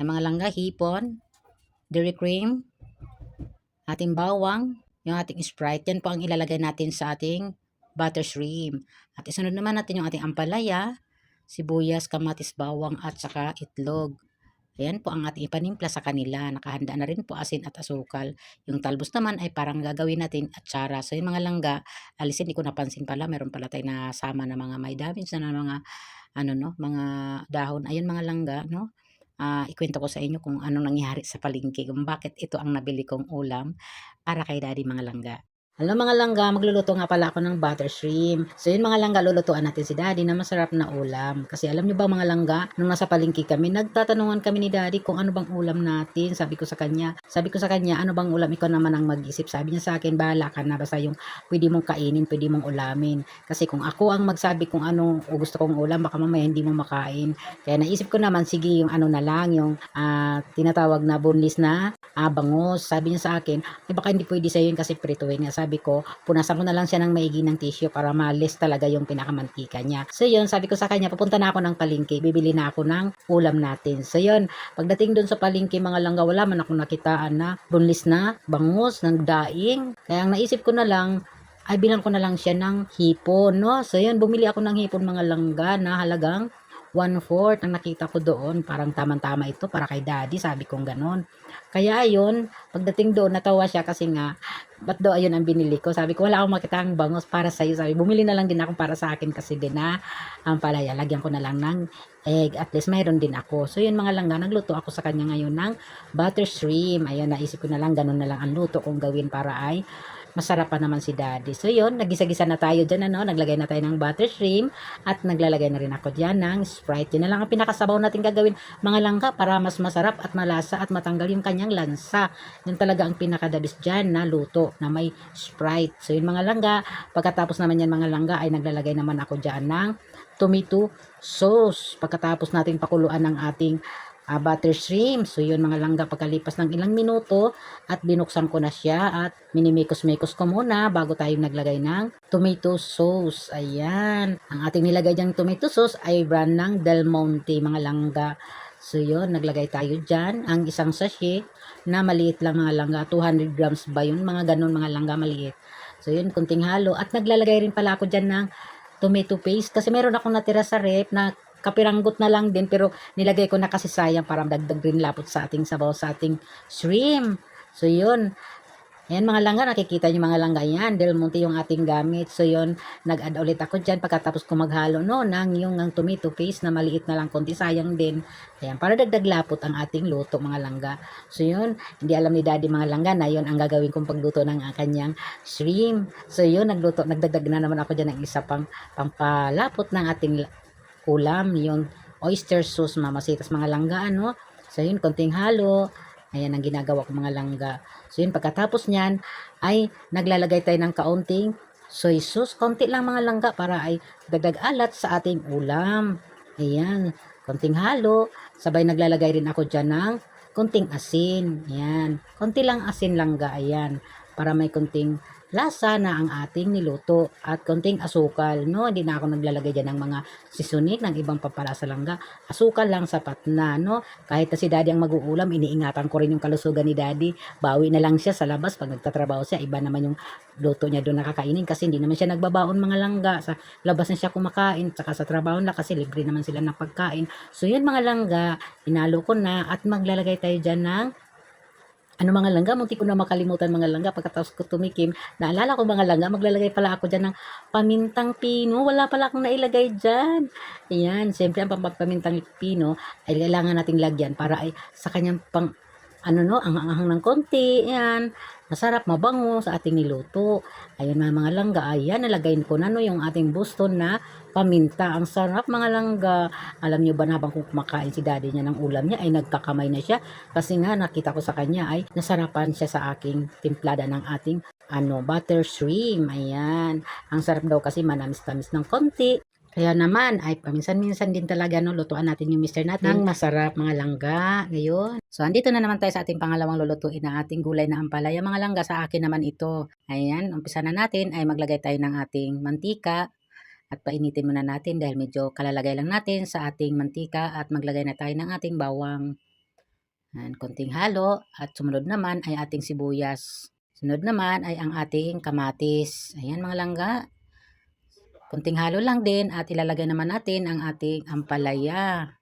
Ang mga langga, hipon, dairy cream, ating bawang, yung ating Sprite. Yan po ang ilalagay natin sa ating butter shrimp. At isunod naman natin yung ating ampalaya, sibuyas, kamatis, bawang at saka itlog. Ayan po ang ating ipanimpla sa kanila. Nakahanda na rin po asin at asukal. Yung talbos naman ay parang gagawin natin atsara. So yung mga langga, alisin, di ko napansin pala. Meron pala tayo nasama na mga may damage na mga ano no, mga dahon. Ayun mga langga, no? Ikwento ko sa inyo kung anong nangyari sa palengke, kung bakit ito ang nabili kong ulam para kay daddy mga langga. Hello mga langga, magluluto nga pala ako ng butter shrimp. So yun mga langga, lulutuan natin si daddy na masarap na ulam. Kasi alam nyo ba mga langga, nung nasa palengke kami, nagtatanungan kami ni daddy kung ano bang ulam natin. Sabi ko sa kanya, ano bang ulam, ikaw naman ang mag-isip. Sabi niya sa akin, bahala ka na, basta yung pwede mong kainin, pwede mong ulamin. Kasi kung ako ang magsabi kung ano o gusto kong ulam, baka mamaya hindi mo makain. Kaya naisip ko naman, sige yung ano na lang, yung tinatawag na boneless na bangus. Sabi niya sa akin, eh baka hindi pwede sa'yo yun kasi prituin nga. Sabi ko, punasan ko na lang siya ng maigi ng tissue para malis talaga yung pinakamantika niya. So yun, sabi ko sa kanya, pupunta na ako ng palengke, bibili na ako ng ulam natin. So yun, pagdating dun sa palengke mga langga, wala man ako nakitaan na boneless na bangus, ng daing. Kaya ang naisip ko na lang, ay bilang ko na lang siya ng hipon, no? So yun, bumili ako ng hipon mga langga na halagang 1/4 ang nakita ko doon. Parang tamang-tama ito para kay daddy, sabi kong ganon. Kaya ayun, pagdating doon, natawa siya kasi nga, ba't daw ayun ang binili ko? Sabi ko, wala akong makita ang bangos para sa'yo. Sabi, bumili na lang din ako para sa akin kasi din na ang palaya. Lagyan ko na lang ng egg. At least mayroon din ako. So yun mga langga, nagluto ako sa kanya ngayon ng butter shrimp. Ayun, naisip ko na lang, ganun na lang ang luto kong gawin para ay masarap pa naman si daddy. So yun, nagisa-gisa na tayo dyan, ano, naglagay na tayo ng butter shrimp at naglalagay na rin ako dyan ng Sprite. Yun na lang ang pinakasabaw natin gagawin mga langka para mas masarap at malasa at matanggal yung kanyang lansa. Yun talaga ang pinakadabis dyan na luto na may Sprite. So yun mga langga, pagkatapos naman yan mga langga ay naglalagay naman ako dyan ng tomato sauce. Pagkatapos natin pakuluan ng ating butter shrimp. So yun mga langga, pagkalipas ng ilang minuto at binuksan ko na siya at minimikos-mikos ko muna bago tayo naglagay ng tomato sauce. Ayan. Ang ating nilagay diyang tomato sauce ay brand ng Del Monte mga langga. So yun, naglagay tayo dyan ang isang sachet na maliit lang mga langga. 200 grams ba yun? Mga ganun mga langga maliit. So yun, kunting halo. At naglalagay rin pala ako dyan ng tomato paste kasi meron akong natira sa rep na kapiranggot na lang din pero nilagay ko na kasi sayang para dagdag rin lapot sa ating sabaw sa ating shrimp. So yun, ayan mga langga, nakikita nyo mga langga yan. Del Monte yung ating gamit. So yun, nag-add ulit ako dyan pagkatapos ko maghalo no, ng yung ng tomato paste na maliit na lang konti. Sayang din. Ayan, para dagdag lapot ang ating luto mga langga. So yun, hindi alam ni daddy mga langga na yun ang gagawin kong pagluto ng kanyang shrimp. So yun, nagdagdag na naman ako dyan ng isa pang pampalapot ng ating ulam. Yung oyster sauce, mamasitas mga langga, ano. So yun, konting halo. Ayan ang ginagawa ko mga langga. So yun, pagkatapos nyan, ay naglalagay tayo ng kaunting soy sauce. Konti lang mga langga para ay dagdag alat sa ating ulam. Ayan, konting halo. Sabay naglalagay rin ako dyan ng konting asin. Ayan, konti lang asin langga. Ayan, para may konting lasa na ang ating niluto at konting asukal, no? Hindi na ako naglalagay dyan ng mga seasoning ng ibang pampalasa langga. Asukal lang sapat na, no? Kahit na si daddy ang mag-uulam, iniingatan ko rin yung kalusugan ni daddy. Bawi na lang siya sa labas pag nagtatrabaho siya. Iba naman yung luto niya doon nakakainin kasi hindi naman siya nagbabaon mga langga. Sa labas na siya kumakain, saka sa trabaho na kasi libre naman sila ng pagkain. So yun mga langga, inalo ko na at maglalagay tayo dyan ng ano mga langga, munti ko na makalimutan mga langga pagkatapos ko tumikim. Naalala ko mga langga, maglalagay pala ako dyan ng pamintang pino. Wala pala akong nailagay dyan. Ayan, siyempre ang pamintang pino ay kailangan nating lagyan para ay sa kanyang pang ano no, ang anghang ng konti. Ayan, masarap, mabango sa ating niluto. Ayan mga langga, ayan, nalagay ko na no yung ating Boston na paminta. Ang sarap mga langga. Alam nyo ba na habang kumakain si daddy niya ng ulam niya ay nagkakamay na siya kasi nga nakita ko sa kanya ay nasarapan siya sa aking timplada ng ating butter shrimp. Ayan. Ang sarap daw kasi manamis-tamis ng konti. Kaya naman ay paminsan-minsan din talaga no, lutuan natin yung mister natin ng masarap mga langga. Ngayon. So andito na naman tayo sa ating pangalawang lulutuin na ating gulay na ampalaya mga langga. Sa akin naman ito. Ayan, umpisa na natin ay maglagay tayo ng ating mantika. At painitin muna natin dahil medyo kalalagay lang natin sa ating mantika at maglagay na tayo ng ating bawang. Yan, konting halo at sumunod naman ay ating sibuyas. Sunod naman ay ang ating kamatis. Ayan mga langga. Konting halo lang din at ilalagay naman natin ang ating ampalaya.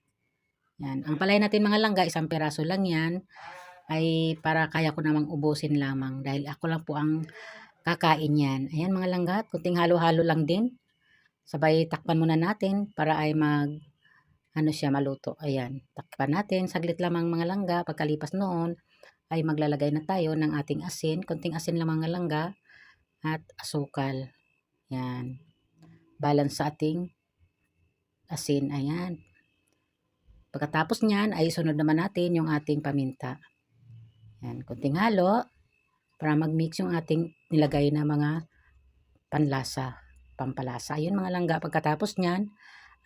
Yan, ang ampalaya natin mga langga, isang piraso lang yan. Ay para kaya ko namang ubusin lamang dahil ako lang po ang kakain yan. Ayan mga langga, konting halo-halo lang din. Sabay takpan muna natin para ay siya maluto. Ayan, takpan natin saglit lamang mga langga. Pagkalipas noon ay maglalagay na tayo ng ating asin, konting asin lang mga langga at asukal. Yan, balance sa ating asin. Ayan. Pagkatapos niyan ay sunod naman natin yung ating paminta. Yan, konting halo para mag-mix yung ating nilagay na mga panlasa, pampalasa. Ayun mga langga, pagkatapos niyan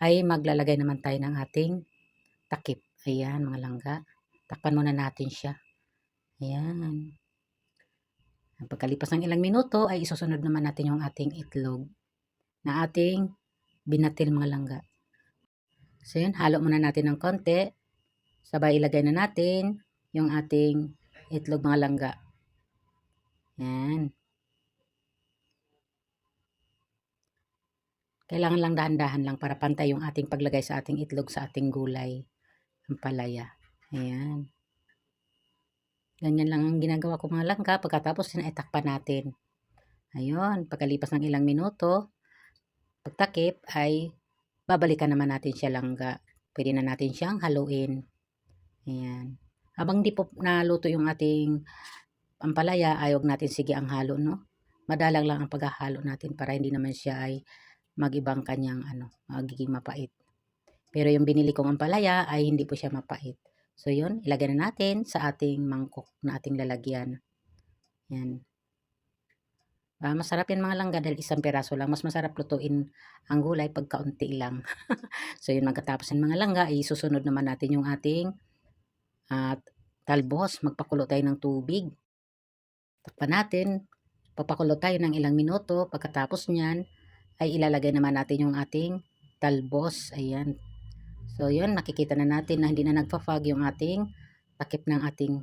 ay maglalagay naman tayo ng ating takip. Ayan mga langga, takpan muna natin siya. Ayan. Pagkalipas ng ilang minuto ay isusunod naman natin yung ating itlog na ating binatil mga langga. So yun, halo muna natin ng konti. Sabay ilagay na natin yung ating itlog mga langga. Yan. Kailangan lang dahan-dahan lang para pantay yung ating paglagay sa ating itlog sa ating gulay. Ang palaya. Ayan. Ganyan lang ang ginagawa ko mga langga. Pagkatapos takpan natin. Ayun. Pagkalipas ng ilang minuto, pagtakip ay babalikan naman natin siya langga. Pwede na natin siyang haluin. Ayan. Habang di po naluto yung ating ampalaya, ay huwag natin sige ang halo, no? Madalang lang ang paghahalo natin para hindi naman siya ay mag-ibang kanyang magiging mapait. Pero yung binili kong ampalaya ay hindi po siya mapait. So yun, ilagay na natin sa ating mangkok na ating lalagyan. Yan. Masarap yan mga langga dahil isang peraso lang. Mas masarap lutuin ang gulay pag kaunti lang. So yun, magkatapos ng mga langga, isusunod naman natin yung ating talbos. Magpakulo tayo ng tubig. Takpan natin. Papakulo tayo ng ilang minuto. Pagkatapos niyan, ay ilalagay naman natin yung ating talbos. Ayan. So yun, nakikita na natin na hindi na nagpa-fog yung ating takip ng ating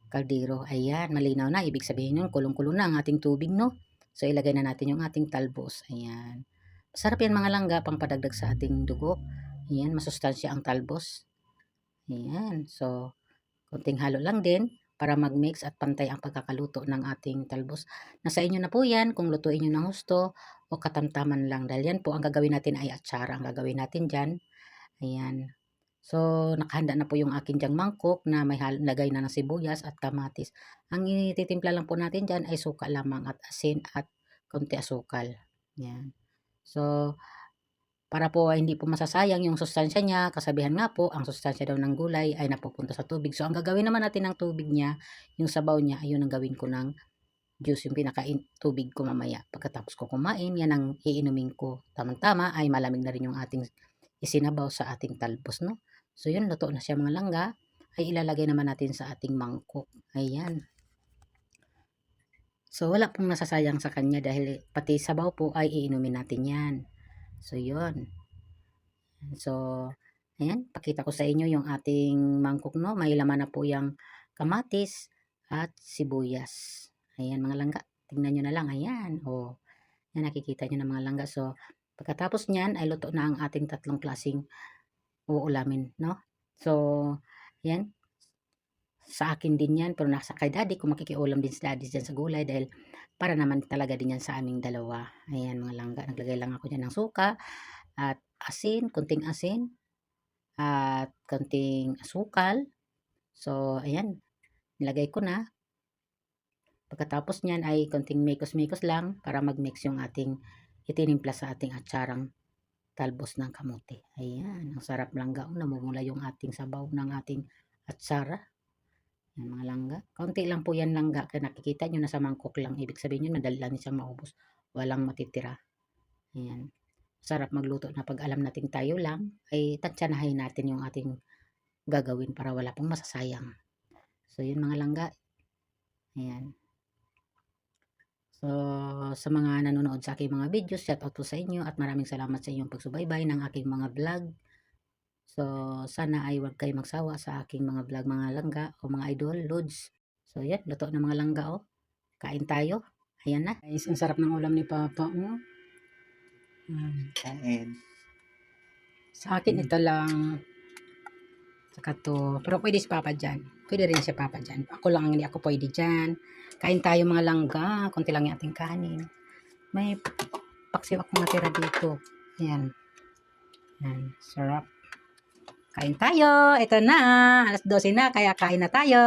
kaldero. Ayan, malinaw na. Ibig sabihin yun, kulong-kulo na ang ating tubig, no? So ilagay na natin yung ating talbos. Ayan. Masarap yan mga langga, pang padagdag sa ating dugo. Ayan, masustansya ang talbos. Ayan. So, konting halo lang din para mag-mix at pantay ang pagkakaluto ng ating talbos. Nasa inyo na po yan kung lutuin nyo ng husto o katamtaman lang. Dahil yan po ang gagawin natin ay atsara. Ang gagawin natin dyan. Ayan. So, nakahanda na po yung akin dyang mangkok na may lagay na ng sibuyas at kamatis. Ang ititimpla lang po natin dyan ay suka lamang at asin at konti asukal. Ayan. So, para po hindi po masasayang yung sustansya niya, kasabihan nga po, ang sustansya daw ng gulay ay napupunta sa tubig. So, ang gagawin naman natin ng tubig niya, yung sabaw niya, ayun ang gawin ko ng juice, yung tubig ko mamaya. Pagkatapos ko kumain, yan ang iinumin ko. Tamang-tama ay malamig na rin yung ating isinabaw sa ating talbos, no? So, yun, luto na siya mga langga, ay ilalagay naman natin sa ating mangkok. Ayan. So, wala pong nasasayang sa kanya dahil pati sabaw po ay iinumin natin yan. So, yun. So, ayan, pakita ko sa inyo yung ating mangkok, no? May laman na po yung kamatis at sibuyas. Ayan, mga langga. Tingnan nyo na lang. Ayan, oh. Yan, nakikita nyo na mga langga. So, pagkatapos nyan, ay luto na ang ating tatlong klaseng uulamin, no? So, ayan. Sa akin din yan, pero nasa kay daddy, kung makikiulam din si daddy dyan sa gulay dahil para naman talaga din yan sa aming dalawa. Ayan, mga langga. Naglagay lang ako dyan ng suka at asin, konting asin, at konting asukal. So, ayan, nilagay ko na. Pagkatapos niyan ay konting mekos-mekos lang para mag-mix yung ating itinimpla sa ating atsarang talbos ng kamote. Ayan, ang sarap langga. Namumula yung ating sabaw ng ating atsara. Yan mga langga. Kaunti lang po yan langga. Kaya nakikita nyo na sa mangkok lang. Ibig sabihin nyo, madali lang siyang maubos. Walang matitira. Ayan. Sarap magluto na pag alam natin tayo lang, ay tansyahin natin yung ating gagawin para wala pong masasayang. So, yun mga langga. Ayan. So, sa mga nanonood sa aking mga videos, shout out po sa inyo at maraming salamat sa inyong pagsubaybay ng aking mga vlog. So, sana ay huwag kayo magsawa sa aking mga vlog, mga langga o mga idol, loads. So, yan, luto ng mga langga, oh. Kain tayo. Ayan na. Guys, ang sarap ng ulam ni Papa, oh. Kain. Sa akin, ito lang. Saka to. Pero pwede si Papa dyan. Pwede rin si Papa dyan. Ako lang, hindi ako pwede dyan. Kain tayo mga langga. Kunti lang yung ating kanin. May paksiw akong natira dito. Ayan. Ayan. Sarap. Kain tayo. Ito na. Alas 12 na. Kaya kain na tayo.